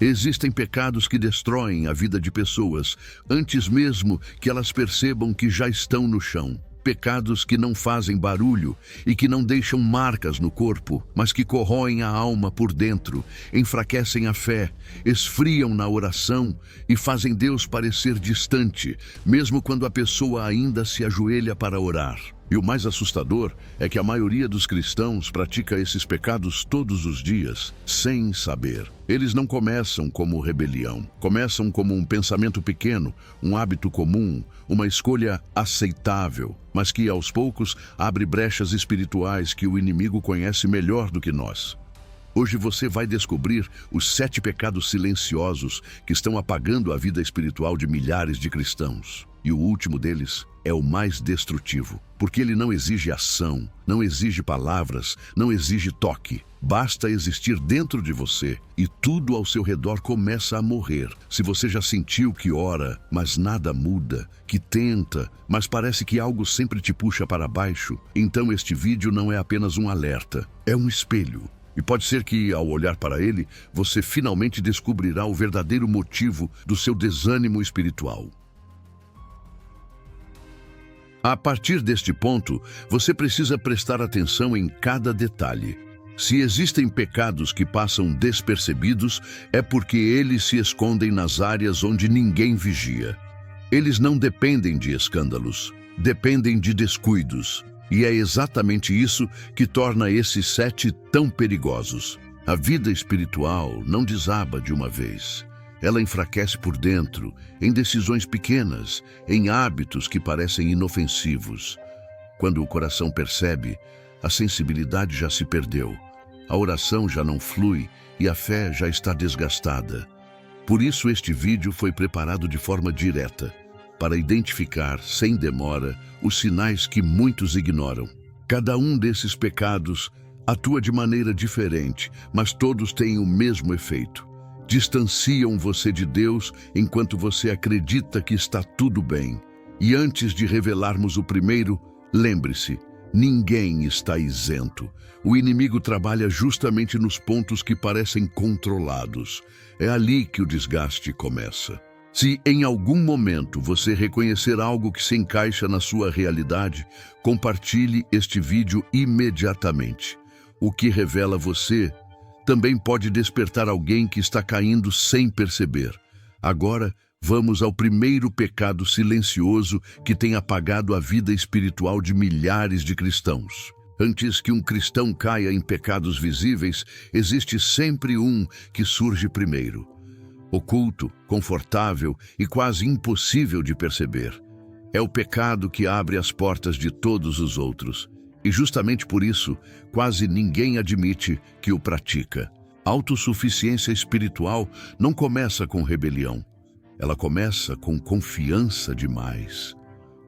Existem pecados que destroem a vida de pessoas antes mesmo que elas percebam que já estão no chão. Pecados que não fazem barulho e que não deixam marcas no corpo, mas que corroem a alma por dentro, enfraquecem a fé, esfriam na oração e fazem Deus parecer distante, mesmo quando a pessoa ainda se ajoelha para orar. E o mais assustador é que a maioria dos cristãos pratica esses pecados todos os dias, sem saber. Eles não começam como rebelião, começam como um pensamento pequeno, um hábito comum, uma escolha aceitável, mas que aos poucos abre brechas espirituais que o inimigo conhece melhor do que nós. Hoje você vai descobrir os 7 pecados silenciosos que estão apagando a vida espiritual de milhares de cristãos. E o último deles é o mais destrutivo, porque ele não exige ação, não exige palavras, não exige toque. Basta existir dentro de você e tudo ao seu redor começa a morrer. Se você já sentiu que ora, mas nada muda, que tenta, mas parece que algo sempre te puxa para baixo, então este vídeo não é apenas um alerta, é um espelho. E pode ser que, ao olhar para ele, você finalmente descobrirá o verdadeiro motivo do seu desânimo espiritual. A partir deste ponto, você precisa prestar atenção em cada detalhe. Se existem pecados que passam despercebidos, é porque eles se escondem nas áreas onde ninguém vigia. Eles não dependem de escândalos, dependem de descuidos. E é exatamente isso que torna esses 7 tão perigosos. A vida espiritual não desaba de uma vez. Ela enfraquece por dentro, em decisões pequenas, em hábitos que parecem inofensivos. Quando o coração percebe, a sensibilidade já se perdeu, a oração já não flui e a fé já está desgastada. Por isso este vídeo foi preparado de forma direta, para identificar, sem demora, os sinais que muitos ignoram. Cada um desses pecados atua de maneira diferente, mas todos têm o mesmo efeito. Distanciam você de Deus enquanto você acredita que está tudo bem. E antes de revelarmos o primeiro, lembre-se, ninguém está isento. O inimigo trabalha justamente nos pontos que parecem controlados. É ali que o desgaste começa. Se em algum momento você reconhecer algo que se encaixa na sua realidade, compartilhe este vídeo imediatamente. O que revela você também pode despertar alguém que está caindo sem perceber. Agora, vamos ao primeiro pecado silencioso que tem apagado a vida espiritual de milhares de cristãos. Antes que um cristão caia em pecados visíveis, existe sempre um que surge primeiro. Oculto, confortável e quase impossível de perceber. É o pecado que abre as portas de todos os outros. E justamente por isso, quase ninguém admite que o pratica. Autossuficiência espiritual não começa com rebelião. Ela começa com confiança demais.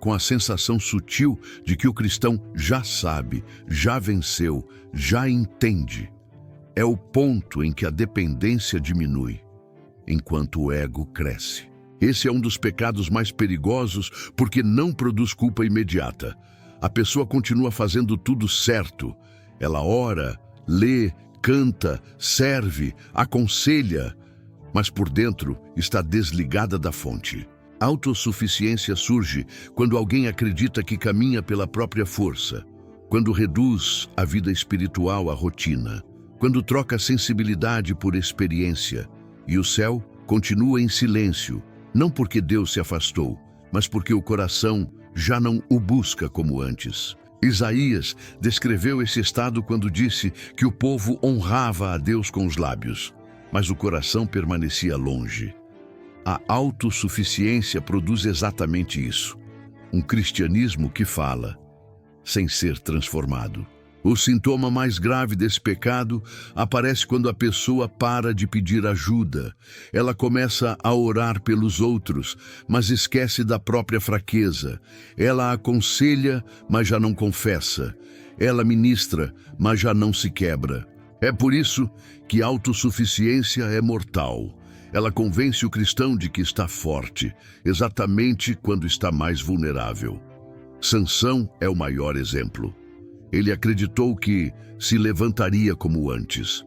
Com a sensação sutil de que o cristão já sabe, já venceu, já entende. É o ponto em que a dependência diminui, enquanto o ego cresce. Esse é um dos pecados mais perigosos porque não produz culpa imediata. A pessoa continua fazendo tudo certo. Ela ora, lê, canta, serve, aconselha, mas por dentro está desligada da fonte. A autossuficiência surge quando alguém acredita que caminha pela própria força, quando reduz a vida espiritual à rotina, quando troca sensibilidade por experiência. E o céu continua em silêncio, não porque Deus se afastou, mas porque o coração já não o busca como antes. Isaías descreveu esse estado quando disse que o povo honrava a Deus com os lábios, mas o coração permanecia longe. A autossuficiência produz exatamente isso. Um cristianismo que fala, sem ser transformado. O sintoma mais grave desse pecado aparece quando a pessoa para de pedir ajuda. Ela começa a orar pelos outros, mas esquece da própria fraqueza. Ela aconselha, mas já não confessa. Ela ministra, mas já não se quebra. É por isso que a autossuficiência é mortal. Ela convence o cristão de que está forte, exatamente quando está mais vulnerável. Sansão é o maior exemplo. Ele acreditou que se levantaria como antes.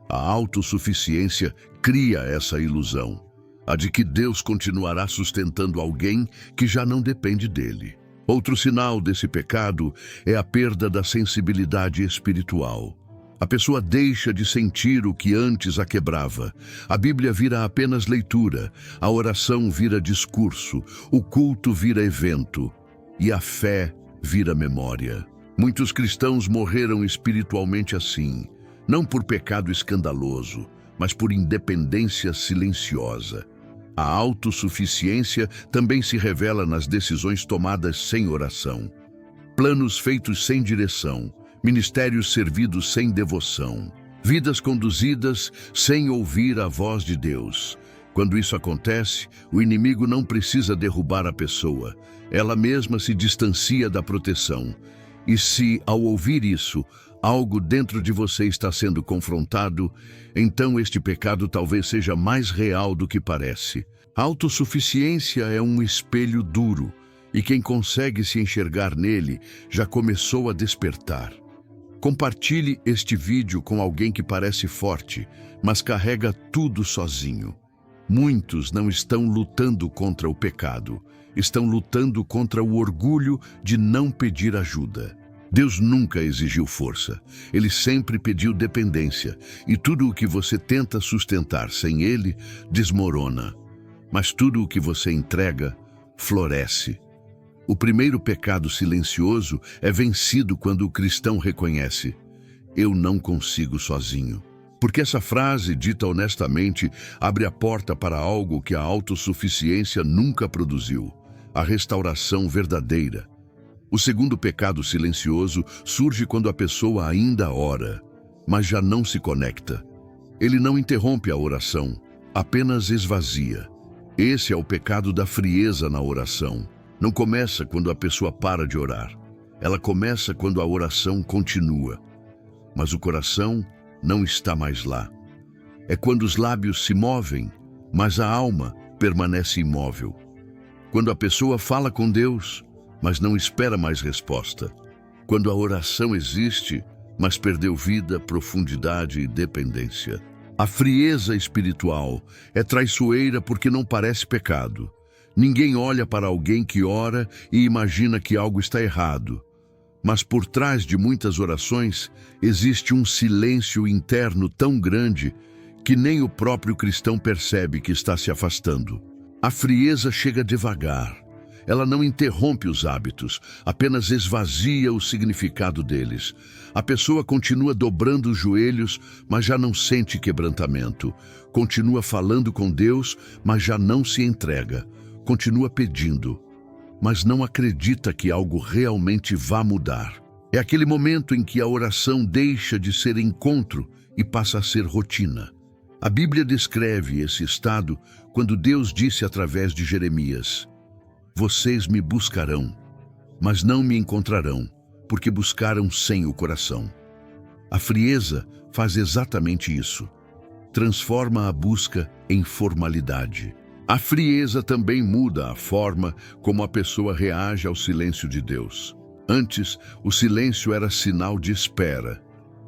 A autossuficiência cria essa ilusão, a de que Deus continuará sustentando alguém que já não depende dele. Outro sinal desse pecado é a perda da sensibilidade espiritual. A pessoa deixa de sentir o que antes a quebrava. A Bíblia vira apenas leitura, a oração vira discurso, o culto vira evento e a fé vira memória. Muitos cristãos morreram espiritualmente assim, não por pecado escandaloso, mas por independência silenciosa. A autossuficiência também se revela nas decisões tomadas sem oração. Planos feitos sem direção, ministérios servidos sem devoção, vidas conduzidas sem ouvir a voz de Deus. Quando isso acontece, o inimigo não precisa derrubar a pessoa. Ela mesma se distancia da proteção. E se, ao ouvir isso, algo dentro de você está sendo confrontado, então este pecado talvez seja mais real do que parece. A autossuficiência é um espelho duro, e quem consegue se enxergar nele já começou a despertar. Compartilhe este vídeo com alguém que parece forte, mas carrega tudo sozinho. Muitos não estão lutando contra o pecado, estão lutando contra o orgulho de não pedir ajuda. Deus nunca exigiu força, Ele sempre pediu dependência, e tudo o que você tenta sustentar sem Ele desmorona. Mas tudo o que você entrega, floresce. O primeiro pecado silencioso é vencido quando o cristão reconhece: eu não consigo sozinho. Porque essa frase, dita honestamente, abre a porta para algo que a autossuficiência nunca produziu: a restauração verdadeira. O segundo pecado silencioso surge quando a pessoa ainda ora, mas já não se conecta. Ele não interrompe a oração, apenas esvazia. Esse é o pecado da frieza na oração. Não começa quando a pessoa para de orar. Ela começa quando a oração continua. Mas o coração não está mais lá. É quando os lábios se movem, mas a alma permanece imóvel. Quando a pessoa fala com Deus, mas não espera mais resposta. Quando a oração existe, mas perdeu vida, profundidade e dependência. A frieza espiritual é traiçoeira porque não parece pecado. Ninguém olha para alguém que ora e imagina que algo está errado. Mas por trás de muitas orações existe um silêncio interno tão grande que nem o próprio cristão percebe que está se afastando. A frieza chega devagar. Ela não interrompe os hábitos, apenas esvazia o significado deles. A pessoa continua dobrando os joelhos, mas já não sente quebrantamento. Continua falando com Deus, mas já não se entrega. Continua pedindo, mas não acredita que algo realmente vá mudar. É aquele momento em que a oração deixa de ser encontro e passa a ser rotina. A Bíblia descreve esse estado quando Deus disse através de Jeremias: vocês me buscarão, mas não me encontrarão, porque buscaram sem o coração. A frieza faz exatamente isso. Transforma a busca em formalidade. A frieza também muda a forma como a pessoa reage ao silêncio de Deus. Antes, o silêncio era sinal de espera.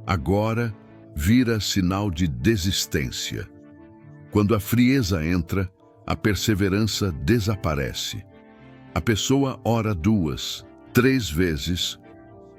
Agora, vira sinal de desistência. Quando a frieza entra, a perseverança desaparece. A pessoa ora 2, 3 vezes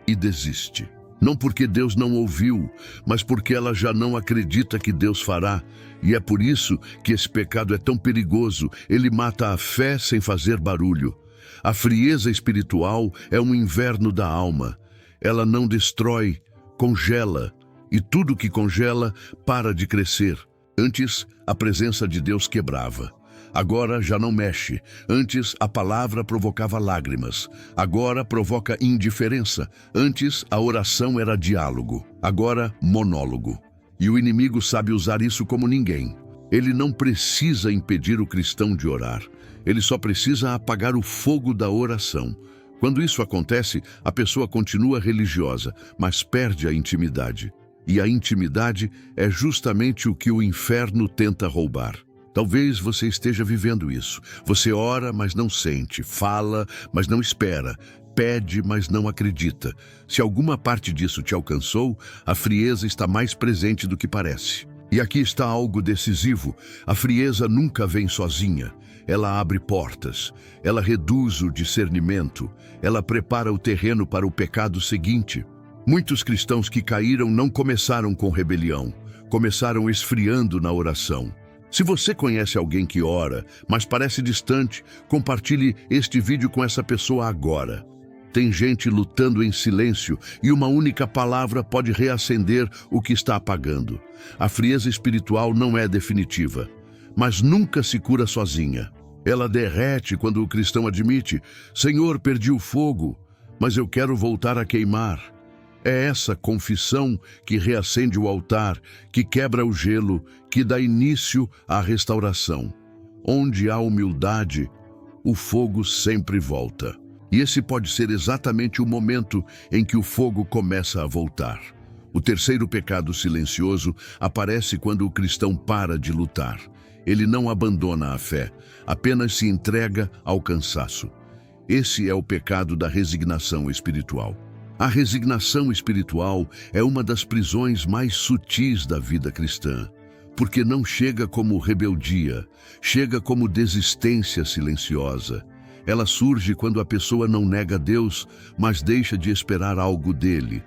e desiste. Não porque Deus não ouviu, mas porque ela já não acredita que Deus fará. E é por isso que esse pecado é tão perigoso. Ele mata a fé sem fazer barulho. A frieza espiritual é um inverno da alma. Ela não destrói, congela. E tudo que congela para de crescer. Antes, a presença de Deus quebrava. Agora já não mexe. Antes, a palavra provocava lágrimas. Agora provoca indiferença. Antes, a oração era diálogo. Agora, monólogo. E o inimigo sabe usar isso como ninguém. Ele não precisa impedir o cristão de orar. Ele só precisa apagar o fogo da oração. Quando isso acontece, a pessoa continua religiosa, mas perde a intimidade. E a intimidade é justamente o que o inferno tenta roubar. Talvez você esteja vivendo isso. Você ora, mas não sente, fala, mas não espera, pede, mas não acredita. Se alguma parte disso te alcançou, a frieza está mais presente do que parece. E aqui está algo decisivo: a frieza nunca vem sozinha. Ela abre portas, ela reduz o discernimento, ela prepara o terreno para o pecado seguinte. Muitos cristãos que caíram não começaram com rebelião, começaram esfriando na oração. Se você conhece alguém que ora, mas parece distante, compartilhe este vídeo com essa pessoa agora. Tem gente lutando em silêncio e uma única palavra pode reacender o que está apagando. A frieza espiritual não é definitiva, mas nunca se cura sozinha. Ela derrete quando o cristão admite: Senhor, perdi o fogo, mas eu quero voltar a queimar. É essa confissão que reacende o altar, que quebra o gelo, que dá início à restauração. Onde há humildade, o fogo sempre volta. E esse pode ser exatamente o momento em que o fogo começa a voltar. O terceiro pecado silencioso aparece quando o cristão para de lutar. Ele não abandona a fé, apenas se entrega ao cansaço. Esse é o pecado da resignação espiritual. A resignação espiritual é uma das prisões mais sutis da vida cristã, porque não chega como rebeldia, chega como desistência silenciosa. Ela surge quando a pessoa não nega Deus, mas deixa de esperar algo dele.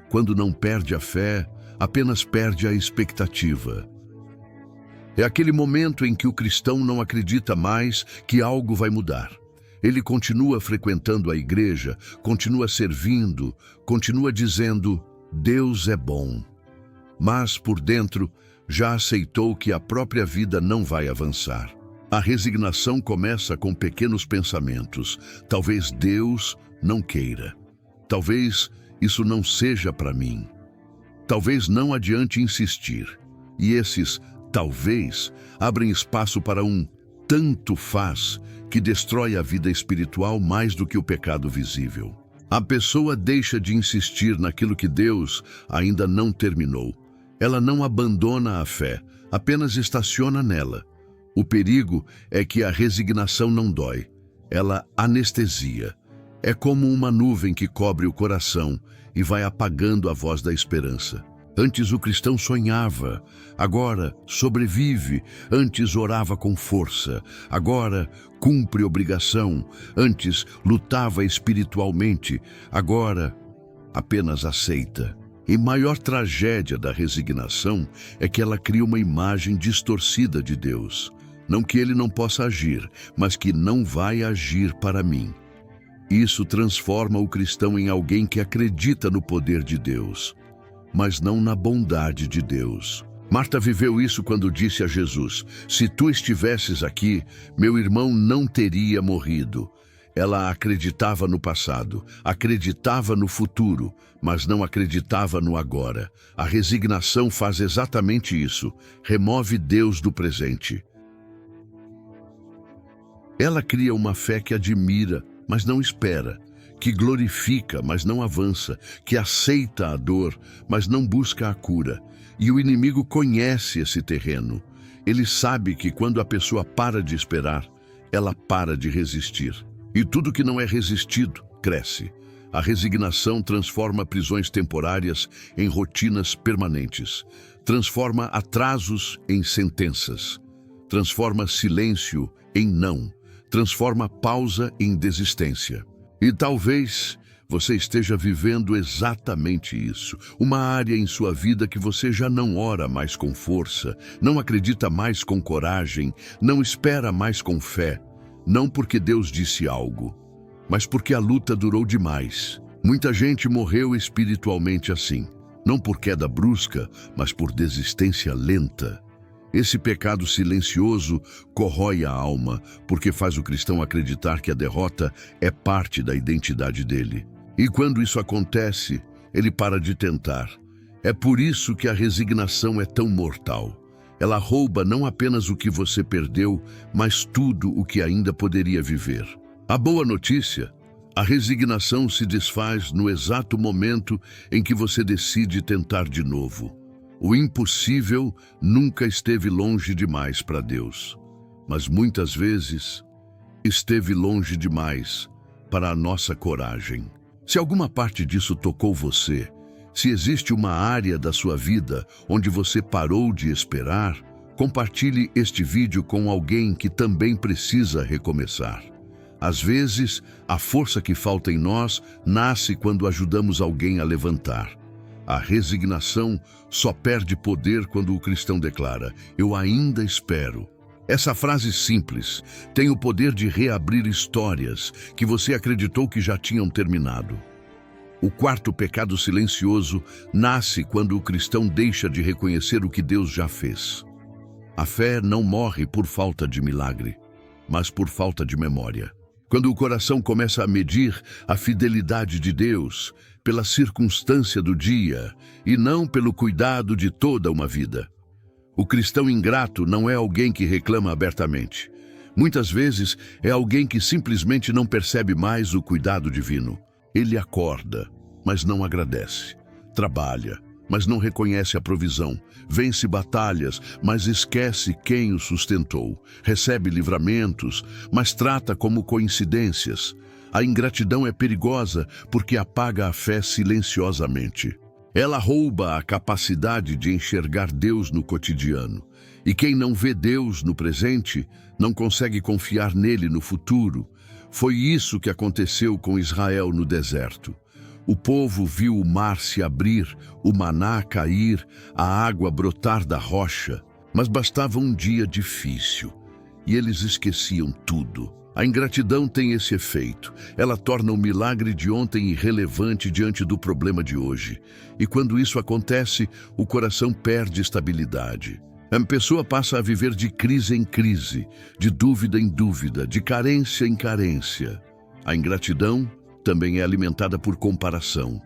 Quando não perde a fé, apenas perde a expectativa. É aquele momento em que o cristão não acredita mais que algo vai mudar. Ele continua frequentando a igreja, continua servindo, continua dizendo: Deus é bom. Mas, por dentro, já aceitou que a própria vida não vai avançar. A resignação começa com pequenos pensamentos. Talvez Deus não queira. Talvez isso não seja para mim. Talvez não adiante insistir. E esses talvez abrem espaço para um tanto faz que destrói a vida espiritual mais do que o pecado visível. A pessoa deixa de insistir naquilo que Deus ainda não terminou. Ela não abandona a fé, apenas estaciona nela. O perigo é que a resignação não dói, ela anestesia. É como uma nuvem que cobre o coração e vai apagando a voz da esperança. Antes o cristão sonhava, agora sobrevive. Antes orava com força, agora cumpre obrigação. Antes lutava espiritualmente, agora apenas aceita. E maior tragédia da resignação é que ela cria uma imagem distorcida de Deus. Não que ele não possa agir, mas que não vai agir para mim. Isso transforma o cristão em alguém que acredita no poder de Deus, mas não na bondade de Deus. Marta viveu isso quando disse a Jesus: se tu estivesses aqui, meu irmão não teria morrido. Ela acreditava no passado, acreditava no futuro, mas não acreditava no agora. A resignação faz exatamente isso, remove Deus do presente. Ela cria uma fé que admira, mas não espera, que glorifica, mas não avança, que aceita a dor, mas não busca a cura. E o inimigo conhece esse terreno. Ele sabe que quando a pessoa para de esperar, ela para de resistir. E tudo que não é resistido, cresce. A resignação transforma prisões temporárias em rotinas permanentes. Transforma atrasos em sentenças. Transforma silêncio em não. Transforma pausa em desistência. E talvez você esteja vivendo exatamente isso. Uma área em sua vida que você já não ora mais com força, não acredita mais com coragem, não espera mais com fé. Não porque Deus disse algo, mas porque a luta durou demais. Muita gente morreu espiritualmente assim, não por queda brusca, mas por desistência lenta. Esse pecado silencioso corrói a alma, porque faz o cristão acreditar que a derrota é parte da identidade dele. E quando isso acontece, ele para de tentar. É por isso que a resignação é tão mortal. Ela rouba não apenas o que você perdeu, mas tudo o que ainda poderia viver. A boa notícia: a resignação se desfaz no exato momento em que você decide tentar de novo. O impossível nunca esteve longe demais para Deus, mas muitas vezes esteve longe demais para a nossa coragem. Se alguma parte disso tocou você, Se existe uma área da sua vida onde você parou de esperar, compartilhe este vídeo com alguém que também precisa recomeçar. Às vezes, a força que falta em nós nasce quando ajudamos alguém a levantar. A resignação só perde poder quando o cristão declara: "Eu ainda espero". Essa frase simples tem o poder de reabrir histórias que você acreditou que já tinham terminado. O quarto pecado silencioso nasce quando o cristão deixa de reconhecer o que Deus já fez. A fé não morre por falta de milagre, mas por falta de memória. Quando o coração começa a medir a fidelidade de Deus pela circunstância do dia e não pelo cuidado de toda uma vida. O cristão ingrato não é alguém que reclama abertamente. Muitas vezes é alguém que simplesmente não percebe mais o cuidado divino. Ele acorda, mas não agradece. Trabalha, mas não reconhece a provisão. Vence batalhas, mas esquece quem o sustentou. Recebe livramentos, mas trata como coincidências. A ingratidão é perigosa porque apaga a fé silenciosamente. Ela rouba a capacidade de enxergar Deus no cotidiano. E quem não vê Deus no presente, não consegue confiar nele no futuro. Foi isso que aconteceu com Israel no deserto. O povo viu o mar se abrir, o maná cair, a água brotar da rocha, mas bastava um dia difícil, e eles esqueciam tudo. A ingratidão tem esse efeito. Ela torna o milagre de ontem irrelevante diante do problema de hoje. E quando isso acontece, o coração perde estabilidade. A pessoa passa a viver de crise em crise, de dúvida em dúvida, de carência em carência. A ingratidão também é alimentada por comparação.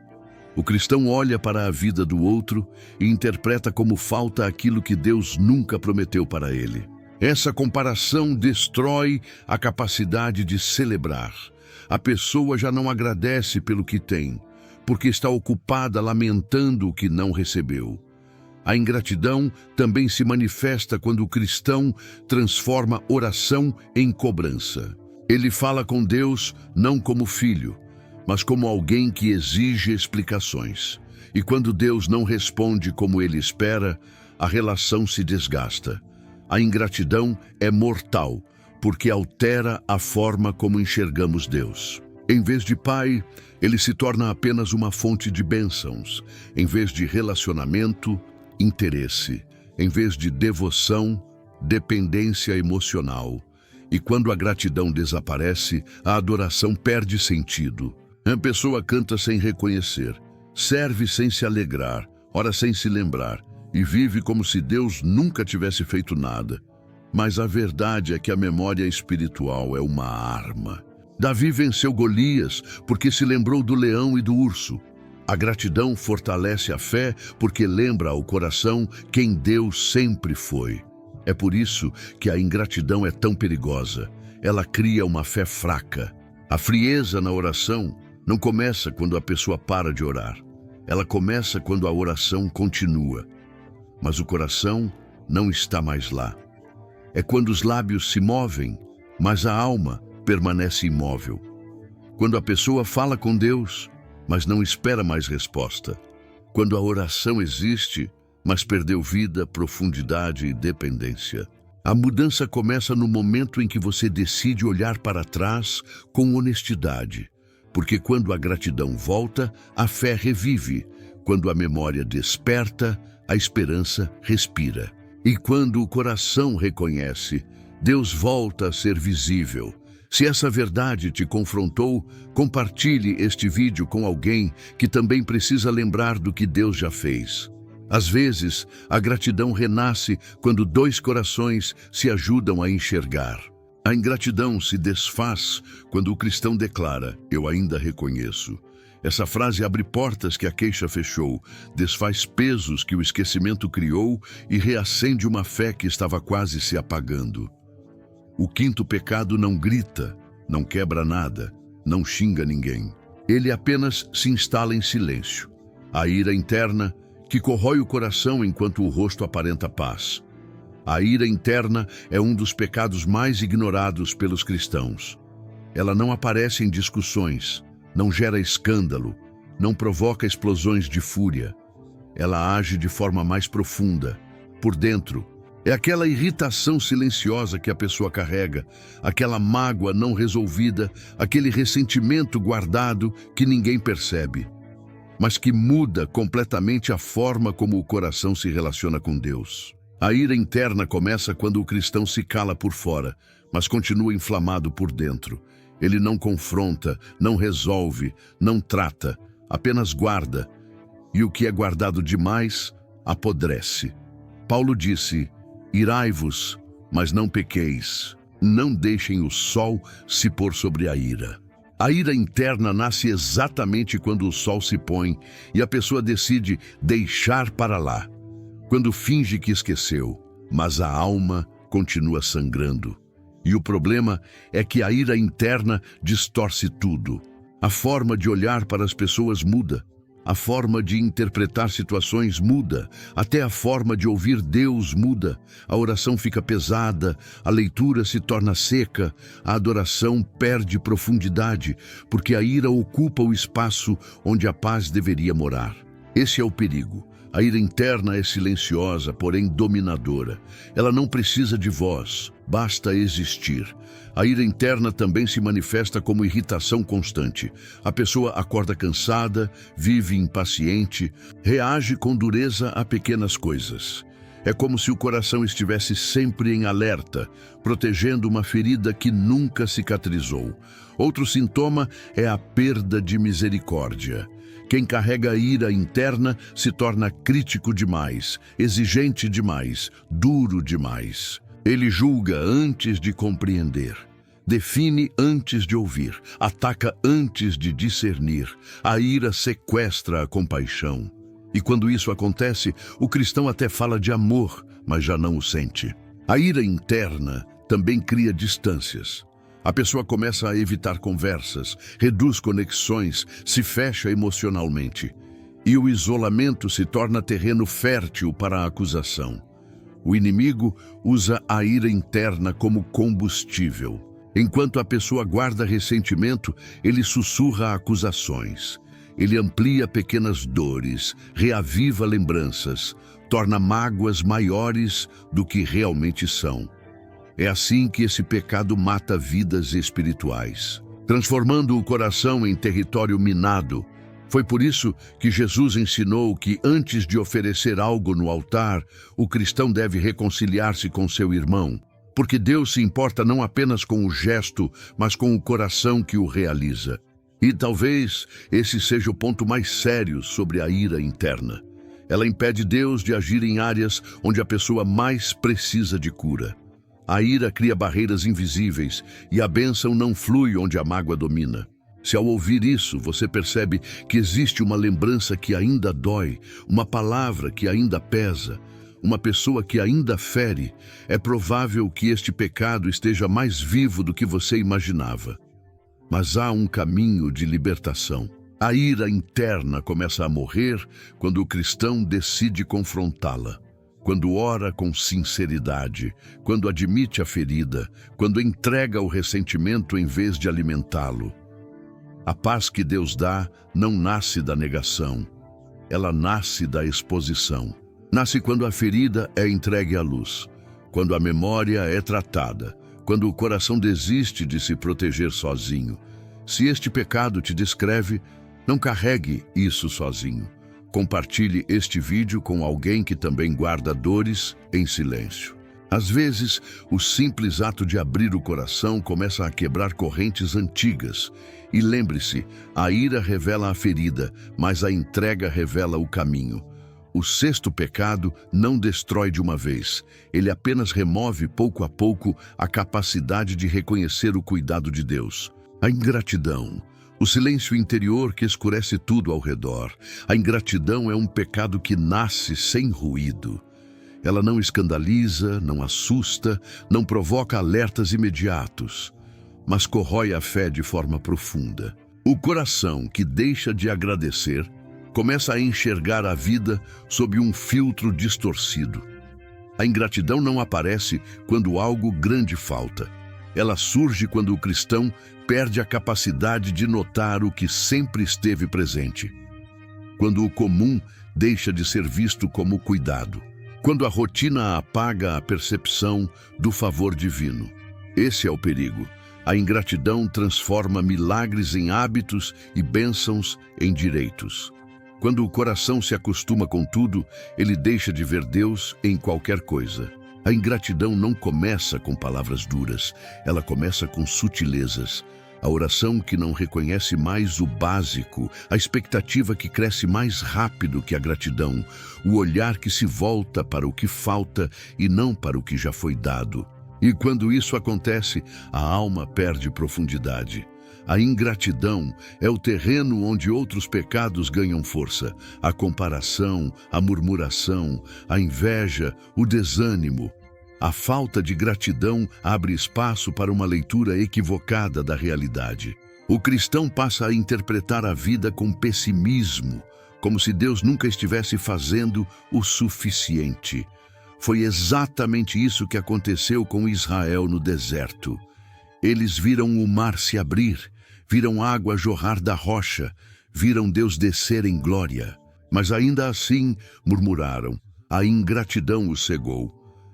O cristão olha para a vida do outro e interpreta como falta aquilo que Deus nunca prometeu para ele. Essa comparação destrói a capacidade de celebrar. A pessoa já não agradece pelo que tem, porque está ocupada lamentando o que não recebeu. A ingratidão também se manifesta quando o cristão transforma oração em cobrança. Ele fala com Deus não como filho, mas como alguém que exige explicações. E quando Deus não responde como ele espera, a relação se desgasta. A ingratidão é mortal, porque altera a forma como enxergamos Deus. Em vez de pai, ele se torna apenas uma fonte de bênçãos. Em vez de relacionamento, interesse. Em vez de devoção, dependência emocional. E quando a gratidão desaparece, a adoração perde sentido. A pessoa canta sem reconhecer, serve sem se alegrar, ora sem se lembrar, e vive como se Deus nunca tivesse feito nada. Mas a verdade é que a memória espiritual é uma arma. Davi venceu Golias porque se lembrou do leão e do urso. A gratidão fortalece a fé porque lembra ao coração quem Deus sempre foi. É por isso que a ingratidão é tão perigosa. Ela cria uma fé fraca. A frieza na oração não começa quando a pessoa para de orar. Ela começa quando a oração continua. Mas o coração não está mais lá. É quando os lábios se movem, mas a alma permanece imóvel. Quando a pessoa fala com Deus, mas não espera mais resposta. Quando a oração existe, mas perdeu vida, profundidade e dependência. A mudança começa no momento em que você decide olhar para trás com honestidade. Porque quando a gratidão volta, a fé revive. Quando a memória desperta, a esperança respira. E quando o coração reconhece, Deus volta a ser visível. Se essa verdade te confrontou, compartilhe este vídeo com alguém que também precisa lembrar do que Deus já fez. Às vezes, a gratidão renasce quando dois corações se ajudam a enxergar. A ingratidão se desfaz quando o cristão declara: "Eu ainda reconheço". Essa frase abre portas que a queixa fechou, desfaz pesos que o esquecimento criou e reacende uma fé que estava quase se apagando. O quinto pecado não grita, não quebra nada, não xinga ninguém. Ele apenas se instala em silêncio. A ira interna que corrói o coração enquanto o rosto aparenta paz. A ira interna é um dos pecados mais ignorados pelos cristãos. Ela não aparece em discussões, não gera escândalo, não provoca explosões de fúria. Ela age de forma mais profunda, por dentro. É aquela irritação silenciosa que a pessoa carrega, aquela mágoa não resolvida, aquele ressentimento guardado que ninguém percebe, mas que muda completamente a forma como o coração se relaciona com Deus. A ira interna começa quando o cristão se cala por fora, mas continua inflamado por dentro. Ele não confronta, não resolve, não trata, apenas guarda. E o que é guardado demais, apodrece. Paulo disse: irai-vos, mas não pequeis. Não deixem o sol se pôr sobre a ira. A ira interna nasce exatamente quando o sol se põe e a pessoa decide deixar para lá, quando finge que esqueceu, mas a alma continua sangrando. E o problema é que a ira interna distorce tudo. A forma de olhar para as pessoas muda. A forma de interpretar situações muda, até a forma de ouvir Deus muda. A oração fica pesada, a leitura se torna seca, a adoração perde profundidade, porque a ira ocupa o espaço onde a paz deveria morar. Esse é o perigo. A ira interna é silenciosa, porém dominadora. Ela não precisa de voz, basta existir. A ira interna também se manifesta como irritação constante. A pessoa acorda cansada, vive impaciente, reage com dureza a pequenas coisas. É como se o coração estivesse sempre em alerta, protegendo uma ferida que nunca cicatrizou. Outro sintoma é a perda de misericórdia. Quem carrega a ira interna se torna crítico demais, exigente demais, duro demais. Ele julga antes de compreender, define antes de ouvir, ataca antes de discernir. A ira sequestra a compaixão. E quando isso acontece, o cristão até fala de amor, mas já não o sente. A ira interna também cria distâncias. A pessoa começa a evitar conversas, reduz conexões, se fecha emocionalmente. E o isolamento se torna terreno fértil para a acusação. O inimigo usa a ira interna como combustível. Enquanto a pessoa guarda ressentimento, ele sussurra acusações. Ele amplia pequenas dores, reaviva lembranças, torna mágoas maiores do que realmente são. É assim que esse pecado mata vidas espirituais, transformando o coração em território minado. Foi por isso que Jesus ensinou que antes de oferecer algo no altar, o cristão deve reconciliar-se com seu irmão, porque Deus se importa não apenas com o gesto, mas com o coração que o realiza. E talvez esse seja o ponto mais sério sobre a ira interna. Ela impede Deus de agir em áreas onde a pessoa mais precisa de cura. A ira cria barreiras invisíveis e a bênção não flui onde a mágoa domina. Se ao ouvir isso, você percebe que existe uma lembrança que ainda dói, uma palavra que ainda pesa, uma pessoa que ainda fere, é provável que este pecado esteja mais vivo do que você imaginava. Mas há um caminho de libertação. A ira interna começa a morrer quando o cristão decide confrontá-la. Quando ora com sinceridade, quando admite a ferida, quando entrega o ressentimento em vez de alimentá-lo. A paz que Deus dá não nasce da negação, ela nasce da exposição. Nasce quando a ferida é entregue à luz, quando a memória é tratada, quando o coração desiste de se proteger sozinho. Se este pecado te descreve, não carregue isso sozinho. Compartilhe este vídeo com alguém que também guarda dores em silêncio. Às vezes, o simples ato de abrir o coração começa a quebrar correntes antigas. E lembre-se, a ira revela a ferida, mas a entrega revela o caminho. O sexto pecado não destrói de uma vez. Ele apenas remove pouco a pouco a capacidade de reconhecer o cuidado de Deus. A ingratidão. O silêncio interior que escurece tudo ao redor. A ingratidão é um pecado que nasce sem ruído. Ela não escandaliza, não assusta, não provoca alertas imediatos, mas corrói a fé de forma profunda. O coração que deixa de agradecer começa a enxergar a vida sob um filtro distorcido. A ingratidão não aparece quando algo grande falta. Ela surge quando o cristão perde a capacidade de notar o que sempre esteve presente. quando o comum deixa de ser visto como cuidado, quando a rotina apaga a percepção do favor divino. Esse é o perigo. A ingratidão transforma milagres em hábitos e bênçãos em direitos. Quando o coração se acostuma com tudo, ele deixa de ver Deus em qualquer coisa. A ingratidão não começa com palavras duras, ela começa com sutilezas. A oração que não reconhece mais o básico, a expectativa que cresce mais rápido que a gratidão, o olhar que se volta para o que falta e não para o que já foi dado. E quando isso acontece, a alma perde profundidade. A ingratidão é o terreno onde outros pecados ganham força. A comparação, a murmuração, a inveja, o desânimo. A falta de gratidão abre espaço para uma leitura equivocada da realidade. O cristão passa a interpretar a vida com pessimismo, como se Deus nunca estivesse fazendo o suficiente. Foi exatamente isso que aconteceu com Israel no deserto. Eles viram o mar se abrir, viram água jorrar da rocha, viram Deus descer em glória. Mas ainda assim murmuraram. A ingratidão os cegou.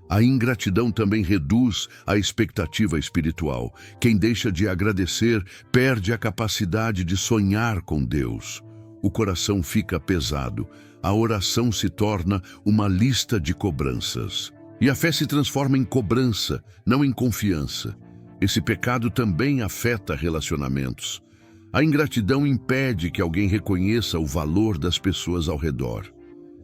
A ingratidão também reduz a expectativa espiritual. Quem deixa de agradecer perde a capacidade de sonhar com Deus. O coração fica pesado. A oração se torna uma lista de cobranças. E a fé se transforma em cobrança, não em confiança. Esse pecado também afeta relacionamentos. A ingratidão impede que alguém reconheça o valor das pessoas ao redor.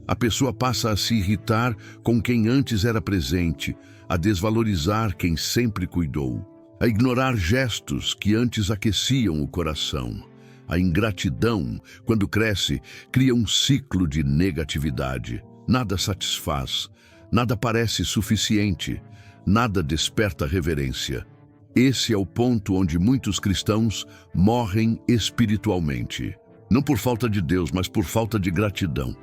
A pessoa passa a se irritar com quem antes era presente, a desvalorizar quem sempre cuidou, a ignorar gestos que antes aqueciam o coração. A ingratidão, quando cresce, cria um ciclo de negatividade. Nada satisfaz, nada parece suficiente, nada desperta reverência. Esse é o ponto onde muitos cristãos morrem espiritualmente. Não por falta de Deus, mas por falta de gratidão.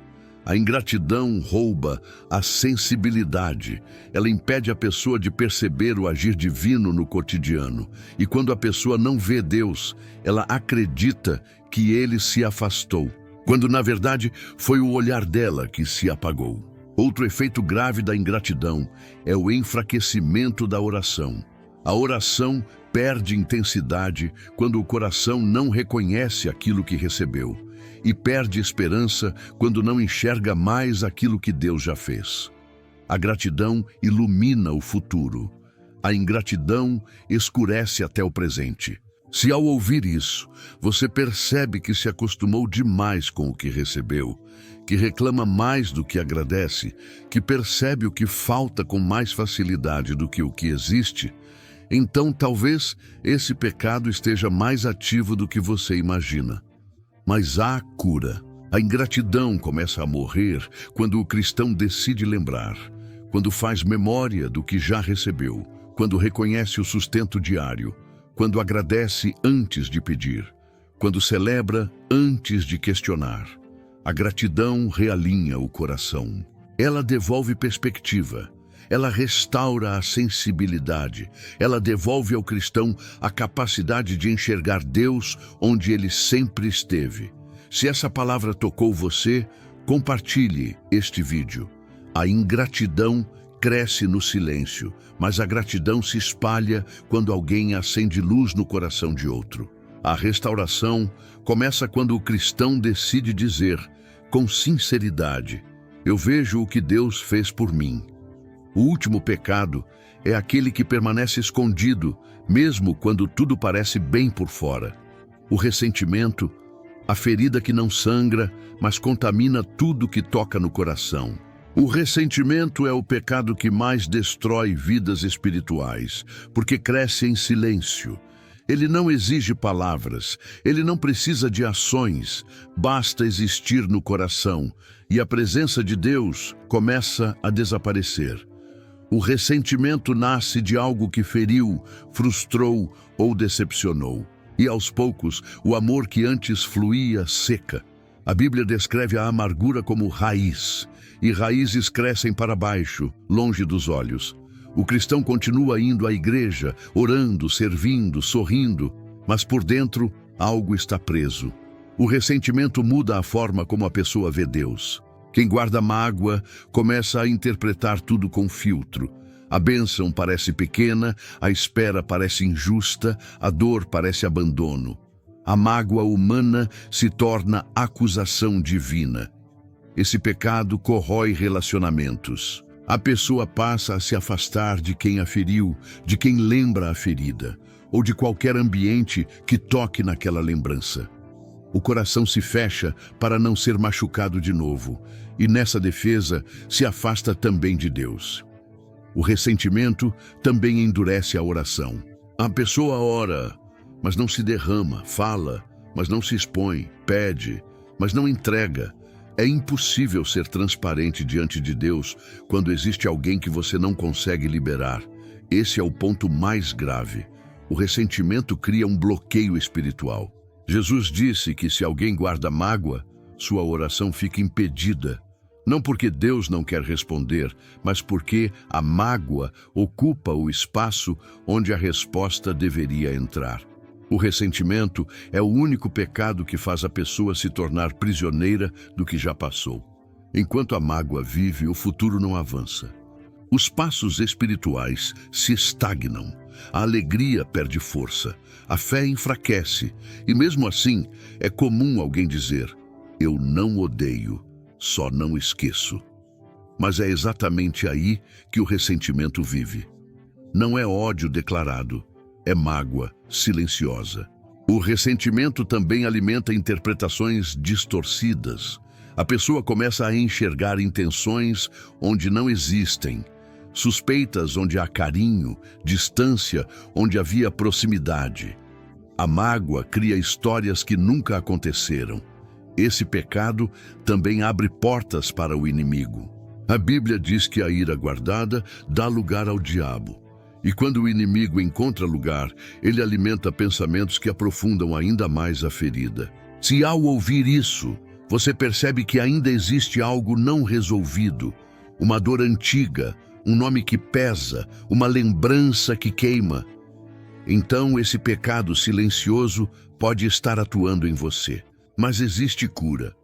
A ingratidão rouba a sensibilidade. Ela impede a pessoa de perceber o agir divino no cotidiano. E quando a pessoa não vê Deus, ela acredita que ele se afastou, quando na verdade foi o olhar dela que se apagou. Outro efeito grave da ingratidão é o enfraquecimento da oração. A oração perde intensidade quando o coração não reconhece aquilo que recebeu. E perde esperança quando não enxerga mais aquilo que Deus já fez. A gratidão ilumina o futuro. A ingratidão escurece até o presente. Se ao ouvir isso, você percebe que se acostumou demais com o que recebeu, que reclama mais do que agradece, que percebe o que falta com mais facilidade do que o que existe, então talvez esse pecado esteja mais ativo do que você imagina. Mas há cura. A ingratidão começa a morrer quando o cristão decide lembrar, quando faz memória do que já recebeu, quando reconhece o sustento diário, quando agradece antes de pedir, quando celebra antes de questionar. A gratidão realinha o coração. Ela devolve perspectiva. Ela restaura a sensibilidade. Ela devolve ao cristão a capacidade de enxergar Deus onde ele sempre esteve. Se essa palavra tocou você, compartilhe este vídeo. A ingratidão cresce no silêncio, mas a gratidão se espalha quando alguém acende luz no coração de outro. A restauração começa quando o cristão decide dizer, com sinceridade, eu vejo o que Deus fez por mim. O último pecado é aquele que permanece escondido, mesmo quando tudo parece bem por fora. O ressentimento, a ferida que não sangra, mas contamina tudo que toca no coração. O ressentimento é o pecado que mais destrói vidas espirituais, porque cresce em silêncio. Ele não exige palavras, ele não precisa de ações, basta existir no coração, e a presença de Deus começa a desaparecer. O ressentimento nasce de algo que feriu, frustrou ou decepcionou. E aos poucos, o amor que antes fluía seca. A Bíblia descreve a amargura como raiz, e raízes crescem para baixo, longe dos olhos. O cristão continua indo à igreja, orando, servindo, sorrindo, mas por dentro algo está preso. O ressentimento muda a forma como a pessoa vê Deus. Quem guarda mágoa começa a interpretar tudo com filtro. A bênção parece pequena, a espera parece injusta, a dor parece abandono. A mágoa humana se torna acusação divina. Esse pecado corrói relacionamentos. A pessoa passa a se afastar de quem a feriu, de quem lembra a ferida, ou de qualquer ambiente que toque naquela lembrança. O coração se fecha para não ser machucado de novo, e nessa defesa se afasta também de Deus. O ressentimento também endurece a oração. A pessoa ora, mas não se derrama, fala, mas não se expõe, pede, mas não entrega. É impossível ser transparente diante de Deus quando existe alguém que você não consegue liberar. Esse é o ponto mais grave. O ressentimento cria um bloqueio espiritual. Jesus disse que se alguém guarda mágoa, sua oração fica impedida. Não porque Deus não quer responder, mas porque a mágoa ocupa o espaço onde a resposta deveria entrar. O ressentimento é o único pecado que faz a pessoa se tornar prisioneira do que já passou. Enquanto a mágoa vive, o futuro não avança. Os passos espirituais se estagnam, a alegria perde força, a fé enfraquece, e mesmo assim é comum alguém dizer: "Eu não odeio, só não esqueço." Mas é exatamente aí que o ressentimento vive. Não é ódio declarado, é mágoa silenciosa. O ressentimento também alimenta interpretações distorcidas. A pessoa começa a enxergar intenções onde não existem, suspeitas onde há carinho, distância onde havia proximidade. A mágoa cria histórias que nunca aconteceram. Esse pecado também abre portas para o inimigo. A Bíblia diz que a ira guardada dá lugar ao diabo. E quando o inimigo encontra lugar, ele alimenta pensamentos que aprofundam ainda mais a ferida. Se ao ouvir isso, você percebe que ainda existe algo não resolvido, uma dor antiga, um nome que pesa, uma lembrança que queima, então esse pecado silencioso pode estar atuando em você. Mas existe cura,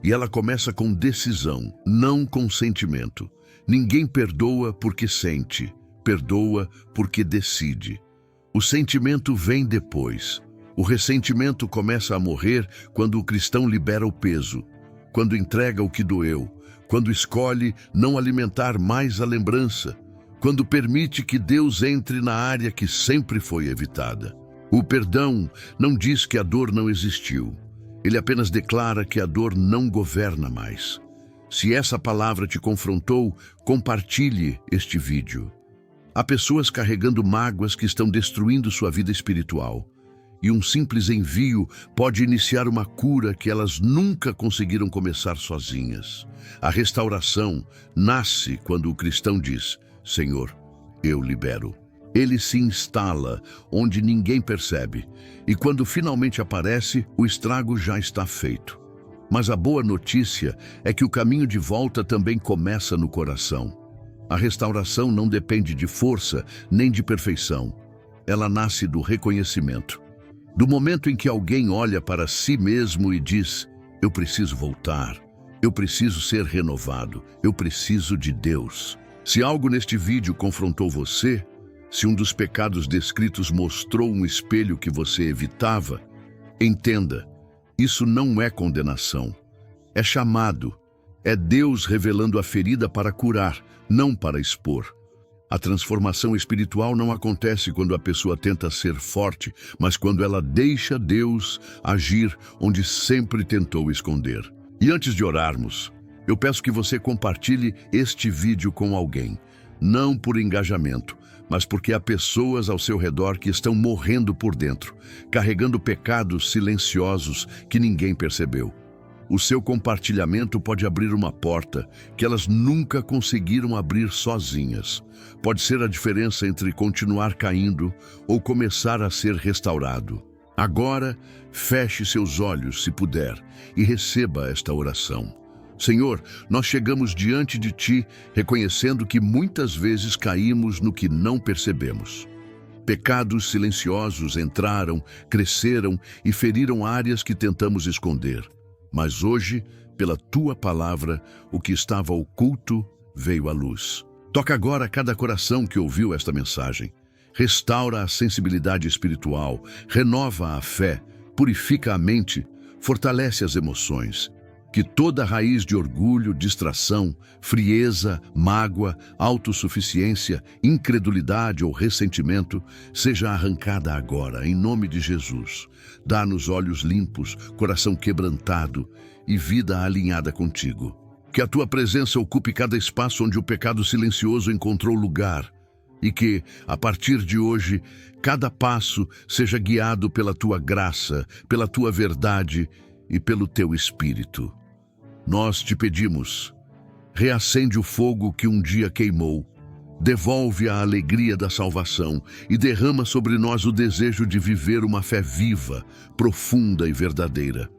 e ela começa com decisão, não com sentimento. Ninguém perdoa porque sente, perdoa porque decide. O sentimento vem depois. O ressentimento começa a morrer quando o cristão libera o peso, quando entrega o que doeu, quando escolhe não alimentar mais a lembrança, quando permite que Deus entre na área que sempre foi evitada. O perdão não diz que a dor não existiu. Ele apenas declara que a dor não governa mais. Se essa palavra te confrontou, compartilhe este vídeo. Há pessoas carregando mágoas que estão destruindo sua vida espiritual. E um simples envio pode iniciar uma cura que elas nunca conseguiram começar sozinhas. A restauração nasce quando o cristão diz: "Senhor, eu libero." Ele se instala onde ninguém percebe, e quando finalmente aparece, o estrago já está feito. Mas a boa notícia é que o caminho de volta também começa no coração. A restauração não depende de força nem de perfeição. Ela nasce do reconhecimento. Do momento em que alguém olha para si mesmo e diz: "Eu preciso voltar, eu preciso ser renovado, eu preciso de Deus." Se algo neste vídeo confrontou você, se um dos pecados descritos mostrou um espelho que você evitava, entenda, isso não é condenação. É chamado. É Deus revelando a ferida para curar, não para expor. A transformação espiritual não acontece quando a pessoa tenta ser forte, mas quando ela deixa Deus agir onde sempre tentou esconder. E antes de orarmos, eu peço que você compartilhe este vídeo com alguém, não por engajamento, mas porque há pessoas ao seu redor que estão morrendo por dentro, carregando pecados silenciosos que ninguém percebeu. O seu compartilhamento pode abrir uma porta que elas nunca conseguiram abrir sozinhas. Pode ser a diferença entre continuar caindo ou começar a ser restaurado. Agora, feche seus olhos, se puder, e receba esta oração. Senhor, nós chegamos diante de Ti, reconhecendo que muitas vezes caímos no que não percebemos. Pecados silenciosos entraram, cresceram e feriram áreas que tentamos esconder. Mas hoje, pela tua palavra, o que estava oculto veio à luz. Toca agora cada coração que ouviu esta mensagem. Restaura a sensibilidade espiritual, renova a fé, purifica a mente, fortalece as emoções. Que toda raiz de orgulho, distração, frieza, mágoa, autossuficiência, incredulidade ou ressentimento seja arrancada agora, em nome de Jesus. Dá-nos olhos limpos, coração quebrantado e vida alinhada contigo. Que a tua presença ocupe cada espaço onde o pecado silencioso encontrou lugar e que, a partir de hoje, cada passo seja guiado pela tua graça, pela tua verdade e pelo teu Espírito. Nós te pedimos, reacende o fogo que um dia queimou, devolve a alegria da salvação e derrama sobre nós o desejo de viver uma fé viva, profunda e verdadeira.